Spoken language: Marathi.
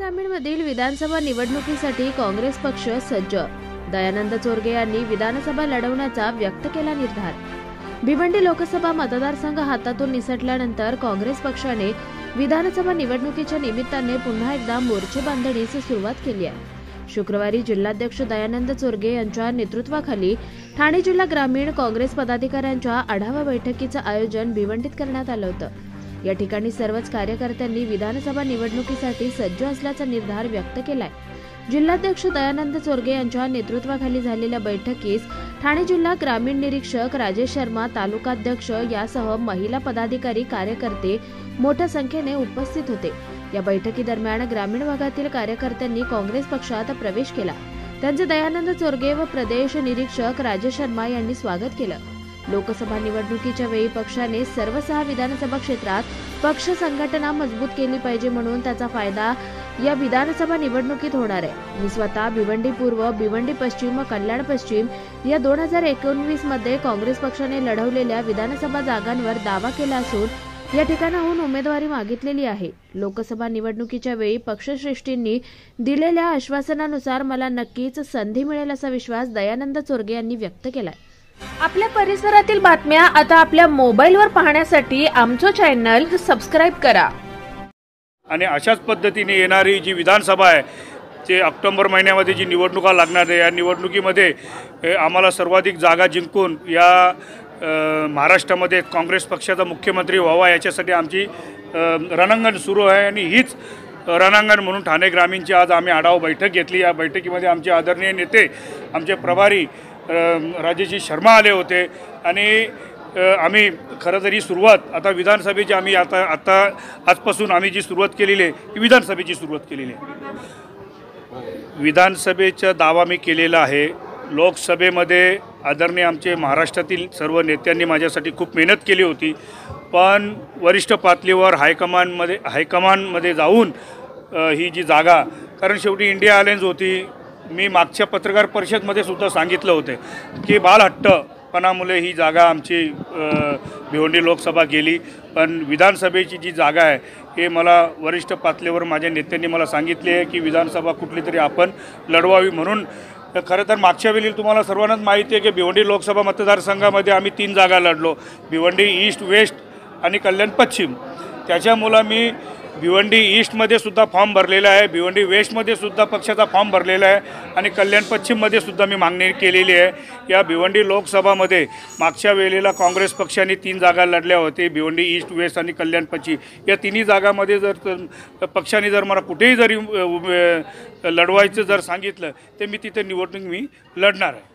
ग्रामीणमधील विधानसभा निवडणुकीसाठी काँग्रेस पक्ष सज्ज। दयानंद चोरगे यांनी विधानसभा लढवण्याचा व्यक्त केला निर्धार। भिवंडी लोकसभा मतदारसंघ हातातून निसटल्यानंतर काँग्रेस पक्षाने विधानसभा निवडणुकीच्या निमित्ताने पुन्हा एकदा मोर्चे बांधणीस सुरुवात केली आहे। शुक्रवारी जिल्हाध्यक्ष दयानंद चोरगे यांच्या नेतृत्वाखाली ठाणे जिल्हा ग्रामीण काँग्रेस पदाधिकाऱ्यांच्या आढावा बैठकीचं आयोजन भिवंडीत करण्यात आलं होतं। या ठिकाणी सर्वच कार्यकर्त्यांनी विधानसभा निवडणुकीसाठी सज्ज असल्याचा निर्धार व्यक्त केलाय। जिल्हाध्यक्ष दयानंद चोरगे यांच्या नेतृत्वाखाली झालेल्या बैठकीस ठाणे जिल्हा ग्रामीण निरीक्षक राजेश शर्मा, तालुकाध्यक्ष यासह महिला पदाधिकारी, कार्यकर्ते मोठ्या संख्येने उपस्थित होते। या बैठकीदरम्यान ग्रामीण भागातील कार्यकर्त्यांनी काँग्रेस पक्षात प्रवेश केला। त्यांचे दयानंद चोरगे व प्रदेश निरीक्षक राजेश शर्मा यांनी स्वागत केलं। लोकसभा निवडणुकीच्या वेळी पक्षाने सर्व 6 विधानसभा क्षेत्रात पक्ष संघटना मजबूत केली पाहिजे, म्हणून त्याचा फायदा या विधानसभा निवडणुकीत होणार आहे। मी स्वतः भिवंडी पूर्व, भिवंडी पश्चिम व कल्याण पश्चिम या 2019 मध्ये काँग्रेस पक्षाने लढवलेल्या विधानसभा जागांवर दावा केला असून या ठिकाणाहून उमेदवारी मागितलेली आहे। लोकसभा निवडणुकीच्या वेळी पक्षश्रेष्ठींनी दिलेल्या आश्वासनानुसार मला नक्कीच संधी मिळेल असा विश्वास दयानंद चोरगे यांनी व्यक्त केलाय। आपल्या परिसरातील बातम्या आता आपल्या मोबाईलवर पाहण्यासाठी आमचं चॅनल सबस्क्राइब करा। आणि अशाच पद्धतीने येणारी जी विधानसभा आहे ते ऑक्टोबर महिन्यामध्ये जी निवडणुका लागणार आहे, या निवडणुकीमध्ये आम्हाला सर्वाधिक जागा जिंकून या महाराष्ट्रामध्ये काँग्रेस पक्षाचा मुख्यमंत्री व्हावा याच्यासाठी आमची रणांगण सुरू आहे। आणि हीच रणांगण म्हणून ठाणे ग्रामीणची आज आम्ही आढावा बैठक घेतली। या बैठकीमध्ये आमचे आदरणीय नेते, आमचे प्रभारी राजेश शर्मा आले होते। आणि आम्ही खरं तर ही सुरुवात आता विधानसभेची आम्ही आता आजपासून आम्ही जी सुरुवात केलेली आहे ती विधानसभेची सुरुवात केलेली आहे। विधानसभेचा दावा मी केलेला आहे। लोकसभेमध्ये आदरणीय आमचे महाराष्ट्रातील सर्व नेत्यांनी माझ्यासाठी खूप मेहनत केली होती, पण वरिष्ठ पातळीवर हायकमांडमध्ये जाऊन ही जी जागा, कारण शेवटी इंडिया अलायन्स होती। मी मागच्या पत्रकार परिषदेमध्ये सुद्धा सांगितलं होतं की बालहट्टपणामुळे ही जागा आमची भिवंडी लोकसभा गेली, पण विधानसभेची जी जागा आहे हे मला वरिष्ठ पातळीवर माझ्या नेत्यांनी मला सांगितले आहे की विधानसभा कुठली तरी आपण लढवावी म्हणून। खरं तर मागच्या वेळी तुम्हाला सर्वांनाच माहिती आहे की भिवंडी लोकसभा मतदारसंघामध्ये आम्ही 3 जागा लढलो, भिवंडी ईस्ट, वेस्ट आणि कल्याण पश्चिम। त्याच्यामुळं मी भिवंडी ईस्टमध्ये सुद्धा फॉर्म भरलेला आहे, भिवंडी वेस्टमध्ये सुद्धा पक्षाचा फॉर्म भरलेला आहे आणि कल्याण पश्चिममध्ये सुद्धा मी मागणी केलेली आहे। या भिवंडी लोकसभामध्ये मागच्या वेळेला काँग्रेस पक्षाने 3 जागा लढल्या होते, भिवंडी ईस्ट, वेस्ट आणि कल्याण पश्चिम। या तिन्ही जागामध्ये जर पक्षाने जर मला कुठेही जरी लढवायचं जर सांगितलं तर मी तिथे निवडणूक मी लढणार आहे।